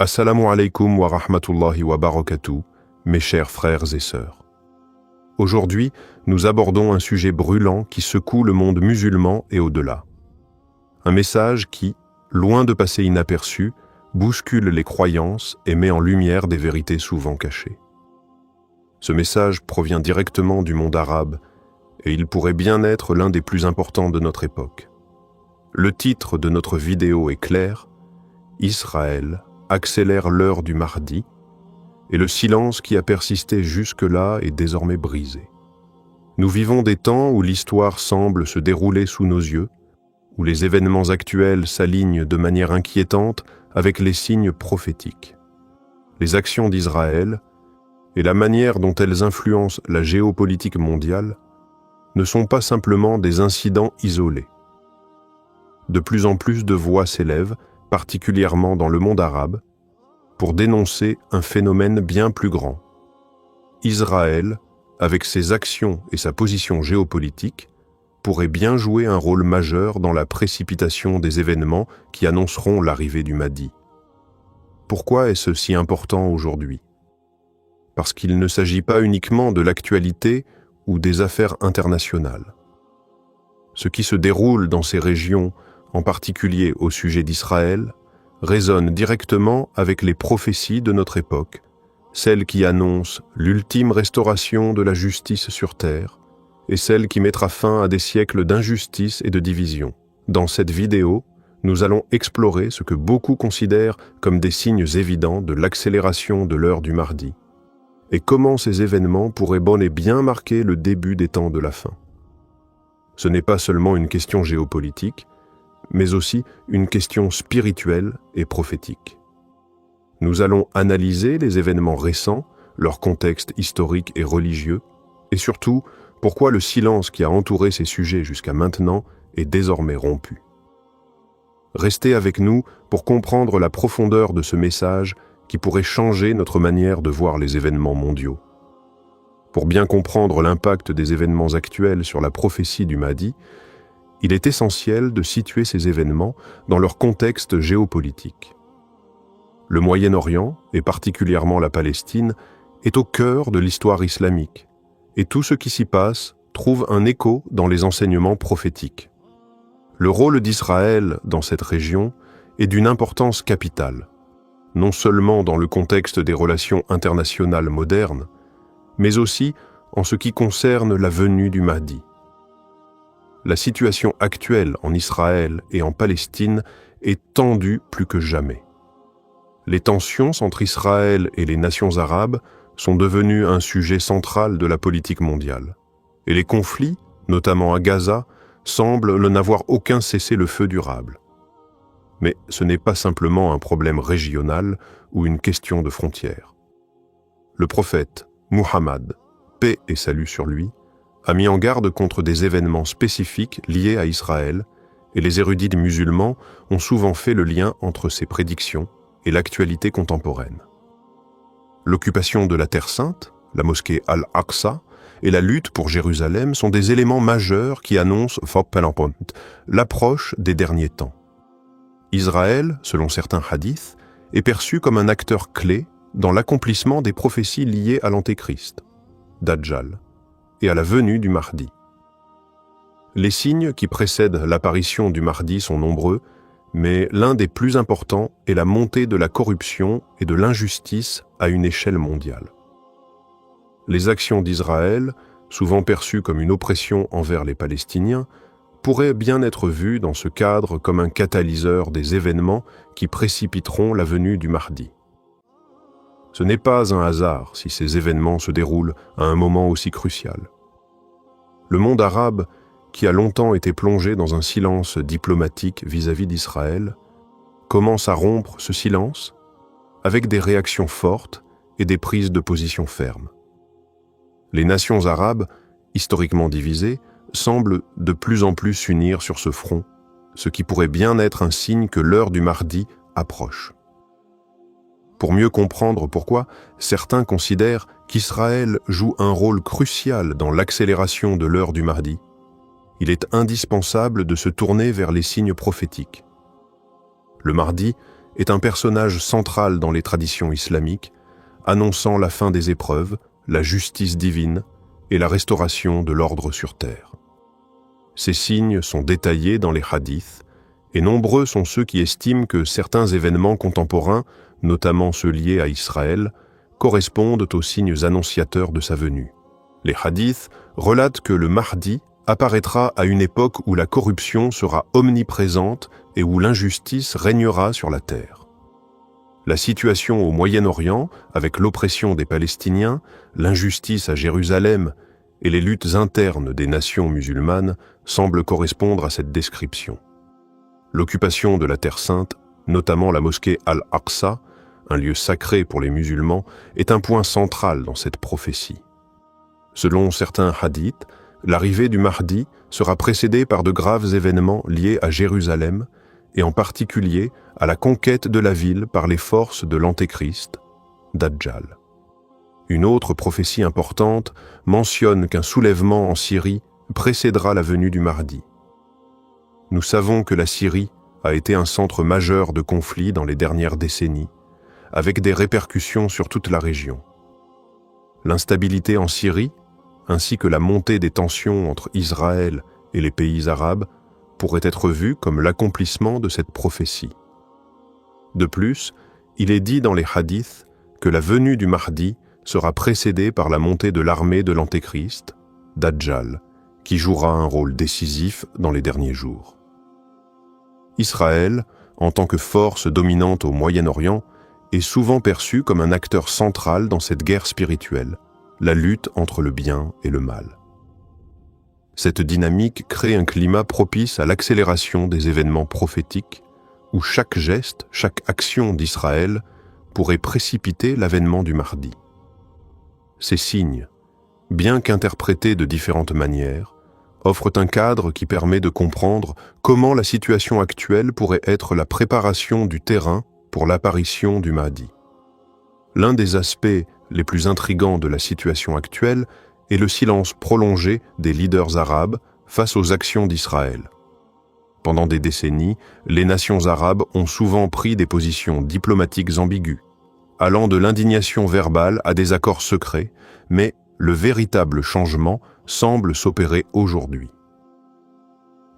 Assalamu alaikum wa rahmatullahi wa barakatuh, mes chers frères et sœurs. Aujourd'hui, nous abordons un sujet brûlant qui secoue le monde musulman et au-delà. Un message qui, loin de passer inaperçu, bouscule les croyances et met en lumière des vérités souvent cachées. Ce message provient directement du monde arabe et il pourrait bien être l'un des plus importants de notre époque. Le titre de notre vidéo est clair: Israël accélère l'heure du Mahdi, et le silence qui a persisté jusque-là est désormais brisé. Nous vivons des temps où l'histoire semble se dérouler sous nos yeux, où les événements actuels s'alignent de manière inquiétante avec les signes prophétiques. Les actions d'Israël et la manière dont elles influencent la géopolitique mondiale ne sont pas simplement des incidents isolés. De plus en plus de voix s'élèvent, particulièrement dans le monde arabe, pour dénoncer un phénomène bien plus grand. Israël, avec ses actions et sa position géopolitique, pourrait bien jouer un rôle majeur dans la précipitation des événements qui annonceront l'arrivée du Mahdi. Pourquoi est-ce si important aujourd'hui? Parce qu'il ne s'agit pas uniquement de l'actualité ou des affaires internationales. Ce qui se déroule dans ces régions, en particulier au sujet d'Israël, résonne directement avec les prophéties de notre époque, celles qui annoncent l'ultime restauration de la justice sur terre et celle qui mettra fin à des siècles d'injustice et de division. Dans cette vidéo, nous allons explorer ce que beaucoup considèrent comme des signes évidents de l'accélération de l'heure du Mahdi et comment ces événements pourraient bel et bien marquer le début des temps de la fin. Ce n'est pas seulement une question géopolitique, mais aussi une question spirituelle et prophétique. Nous allons analyser les événements récents, leur contexte historique et religieux, et surtout, pourquoi le silence qui a entouré ces sujets jusqu'à maintenant est désormais rompu. Restez avec nous pour comprendre la profondeur de ce message qui pourrait changer notre manière de voir les événements mondiaux. Pour bien comprendre l'impact des événements actuels sur la prophétie du Mahdi, il est essentiel de situer ces événements dans leur contexte géopolitique. Le Moyen-Orient, et particulièrement la Palestine, est au cœur de l'histoire islamique, et tout ce qui s'y passe trouve un écho dans les enseignements prophétiques. Le rôle d'Israël dans cette région est d'une importance capitale, non seulement dans le contexte des relations internationales modernes, mais aussi en ce qui concerne la venue du Mahdi. La situation actuelle en Israël et en Palestine est tendue plus que jamais. Les tensions entre Israël et les nations arabes sont devenues un sujet central de la politique mondiale. Et les conflits, notamment à Gaza, semblent n'avoir aucun cessez-le-feu durable. Mais ce n'est pas simplement un problème régional ou une question de frontières. Le prophète Muhammad, paix et salut sur lui, a mis en garde contre des événements spécifiques liés à Israël, et les érudits musulmans ont souvent fait le lien entre ces prédictions et l'actualité contemporaine. L'occupation de la Terre Sainte, la mosquée Al-Aqsa et la lutte pour Jérusalem sont des éléments majeurs qui annoncent l'approche des derniers temps. Israël, selon certains hadiths, est perçu comme un acteur clé dans l'accomplissement des prophéties liées à l'Antéchrist, Dajjal, et à la venue du Mahdi. Les signes qui précèdent l'apparition du Mahdi sont nombreux, mais l'un des plus importants est la montée de la corruption et de l'injustice à une échelle mondiale. Les actions d'Israël, souvent perçues comme une oppression envers les Palestiniens, pourraient bien être vues dans ce cadre comme un catalyseur des événements qui précipiteront la venue du Mahdi. Ce n'est pas un hasard si ces événements se déroulent à un moment aussi crucial. Le monde arabe, qui a longtemps été plongé dans un silence diplomatique vis-à-vis d'Israël, commence à rompre ce silence avec des réactions fortes et des prises de position fermes. Les nations arabes, historiquement divisées, semblent de plus en plus s'unir sur ce front, ce qui pourrait bien être un signe que l'heure du Mahdi approche. Pour mieux comprendre pourquoi, certains considèrent qu'Israël joue un rôle crucial dans l'accélération de l'heure du Mahdi. Il est indispensable de se tourner vers les signes prophétiques. Le Mahdi est un personnage central dans les traditions islamiques, annonçant la fin des épreuves, la justice divine et la restauration de l'ordre sur terre. Ces signes sont détaillés dans les hadiths, et nombreux sont ceux qui estiment que certains événements contemporains, notamment ceux liés à Israël, correspondent aux signes annonciateurs de sa venue. Les hadiths relatent que le Mahdi apparaîtra à une époque où la corruption sera omniprésente et où l'injustice régnera sur la terre. La situation au Moyen-Orient, avec l'oppression des Palestiniens, l'injustice à Jérusalem et les luttes internes des nations musulmanes semblent correspondre à cette description. L'occupation de la Terre sainte, notamment la mosquée Al-Aqsa, un lieu sacré pour les musulmans, est un point central dans cette prophétie. Selon certains hadiths, l'arrivée du Mahdi sera précédée par de graves événements liés à Jérusalem et en particulier à la conquête de la ville par les forces de l'Antéchrist, Dajjal. Une autre prophétie importante mentionne qu'un soulèvement en Syrie précédera la venue du Mahdi. Nous savons que la Syrie a été un centre majeur de conflits dans les dernières décennies, avec des répercussions sur toute la région. L'instabilité en Syrie, ainsi que la montée des tensions entre Israël et les pays arabes, pourrait être vue comme l'accomplissement de cette prophétie. De plus, il est dit dans les hadiths que la venue du Mahdi sera précédée par la montée de l'armée de l'Antéchrist, Dajjal, qui jouera un rôle décisif dans les derniers jours. Israël, en tant que force dominante au Moyen-Orient, est souvent perçu comme un acteur central dans cette guerre spirituelle, la lutte entre le bien et le mal. Cette dynamique crée un climat propice à l'accélération des événements prophétiques, où chaque geste, chaque action d'Israël pourrait précipiter l'avènement du Mahdi. Ces signes, bien qu'interprétés de différentes manières, offrent un cadre qui permet de comprendre comment la situation actuelle pourrait être la préparation du terrain pour l'apparition du Mahdi. L'un des aspects les plus intrigants de la situation actuelle est le silence prolongé des leaders arabes face aux actions d'Israël. Pendant des décennies, les nations arabes ont souvent pris des positions diplomatiques ambiguës, allant de l'indignation verbale à des accords secrets, mais le véritable changement semble s'opérer aujourd'hui.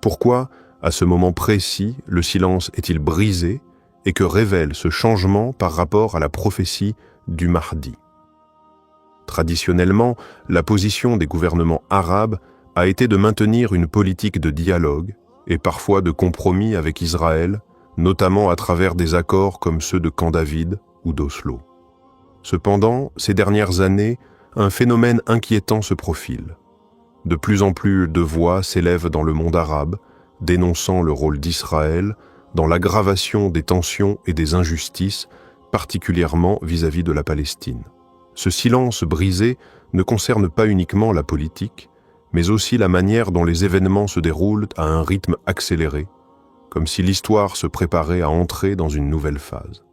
Pourquoi, à ce moment précis, le silence est-il brisé et que révèle ce changement par rapport à la prophétie du Mahdi? Traditionnellement, la position des gouvernements arabes a été de maintenir une politique de dialogue et parfois de compromis avec Israël, notamment à travers des accords comme ceux de Camp David ou d'Oslo. Cependant, ces dernières années, un phénomène inquiétant se profile. De plus en plus de voix s'élèvent dans le monde arabe, dénonçant le rôle d'Israël dans l'aggravation des tensions et des injustices, particulièrement vis-à-vis de la Palestine. Ce silence brisé ne concerne pas uniquement la politique, mais aussi la manière dont les événements se déroulent à un rythme accéléré, comme si l'histoire se préparait à entrer dans une nouvelle phase.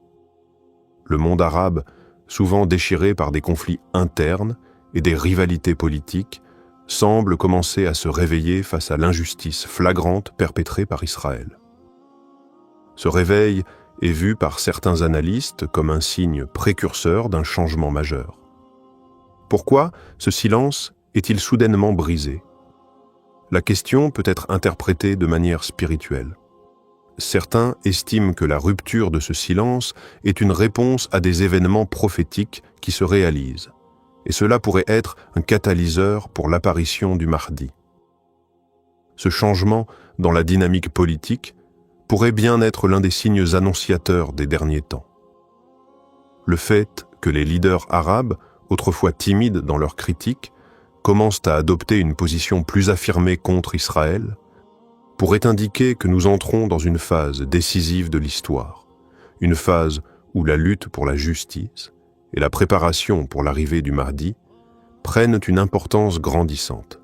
Le monde arabe, souvent déchiré par des conflits internes et des rivalités politiques, semble commencer à se réveiller face à l'injustice flagrante perpétrée par Israël. Ce réveil est vu par certains analystes comme un signe précurseur d'un changement majeur. Pourquoi ce silence est-il soudainement brisé? La question peut être interprétée de manière spirituelle. Certains estiment que la rupture de ce silence est une réponse à des événements prophétiques qui se réalisent, et cela pourrait être un catalyseur pour l'apparition du Mahdi. Ce changement dans la dynamique politique pourrait bien être l'un des signes annonciateurs des derniers temps. Le fait que les leaders arabes, autrefois timides dans leurs critiques, commencent à adopter une position plus affirmée contre Israël, pourrait indiquer que nous entrons dans une phase décisive de l'histoire, une phase où la lutte pour la justice et la préparation pour l'arrivée du Mahdi prennent une importance grandissante.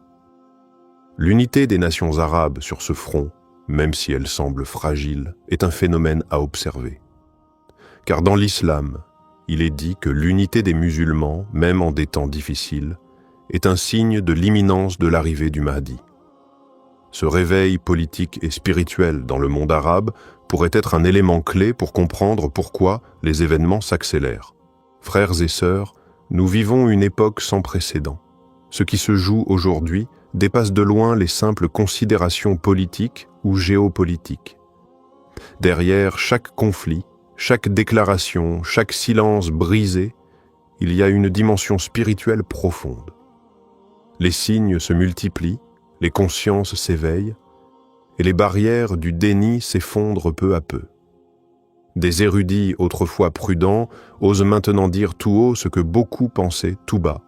L'unité des nations arabes sur ce front, même si elle semble fragile, est un phénomène à observer. Car dans l'islam, il est dit que l'unité des musulmans, même en des temps difficiles, est un signe de l'imminence de l'arrivée du Mahdi. Ce réveil politique et spirituel dans le monde arabe pourrait être un élément clé pour comprendre pourquoi les événements s'accélèrent. Frères et sœurs, nous vivons une époque sans précédent. Ce qui se joue aujourd'hui dépasse de loin les simples considérations politiques ou géopolitiques. Derrière chaque conflit, chaque déclaration, chaque silence brisé, il y a une dimension spirituelle profonde. Les signes se multiplient, les consciences s'éveillent, et les barrières du déni s'effondrent peu à peu. Des érudits autrefois prudents osent maintenant dire tout haut ce que beaucoup pensaient tout bas.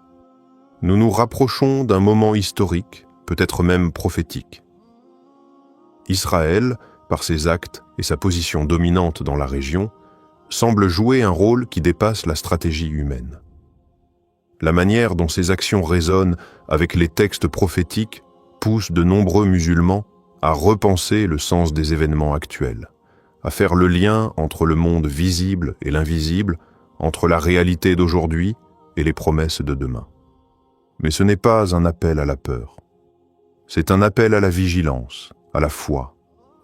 Nous nous rapprochons d'un moment historique, peut-être même prophétique. Israël, par ses actes et sa position dominante dans la région, semble jouer un rôle qui dépasse la stratégie humaine. La manière dont ces actions résonnent avec les textes prophétiques pousse de nombreux musulmans à repenser le sens des événements actuels, à faire le lien entre le monde visible et l'invisible, entre la réalité d'aujourd'hui et les promesses de demain. Mais ce n'est pas un appel à la peur. C'est un appel à la vigilance, à la foi,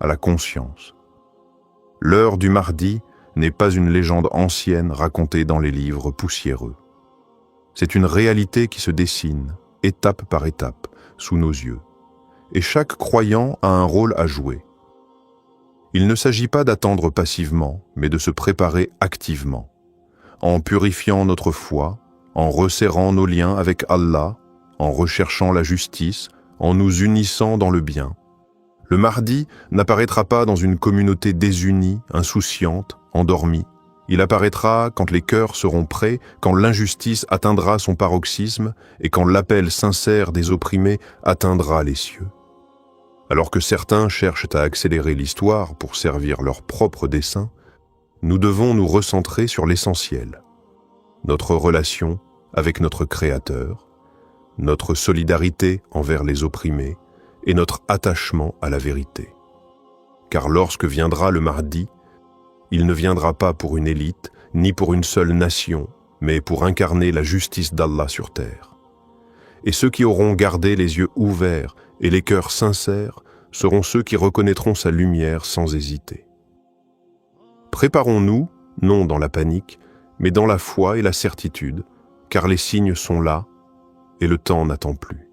à la conscience. L'heure du mardi n'est pas une légende ancienne racontée dans les livres poussiéreux. C'est une réalité qui se dessine, étape par étape, sous nos yeux. Et chaque croyant a un rôle à jouer. Il ne s'agit pas d'attendre passivement, mais de se préparer activement, en purifiant notre foi, en resserrant nos liens avec Allah, en recherchant la justice, en nous unissant dans le bien. Le mardi n'apparaîtra pas dans une communauté désunie, insouciante, endormie. Il apparaîtra quand les cœurs seront prêts, quand l'injustice atteindra son paroxysme et quand l'appel sincère des opprimés atteindra les cieux. Alors que certains cherchent à accélérer l'histoire pour servir leurs propres desseins, nous devons nous recentrer sur l'essentiel. Notre relation avec notre Créateur, notre solidarité envers les opprimés et notre attachement à la vérité. Car lorsque viendra le mardi, il ne viendra pas pour une élite, ni pour une seule nation, mais pour incarner la justice d'Allah sur terre. Et ceux qui auront gardé les yeux ouverts et les cœurs sincères seront ceux qui reconnaîtront sa lumière sans hésiter. Préparons-nous, non dans la panique, mais dans la foi et la certitude, car les signes sont là et le temps n'attend plus.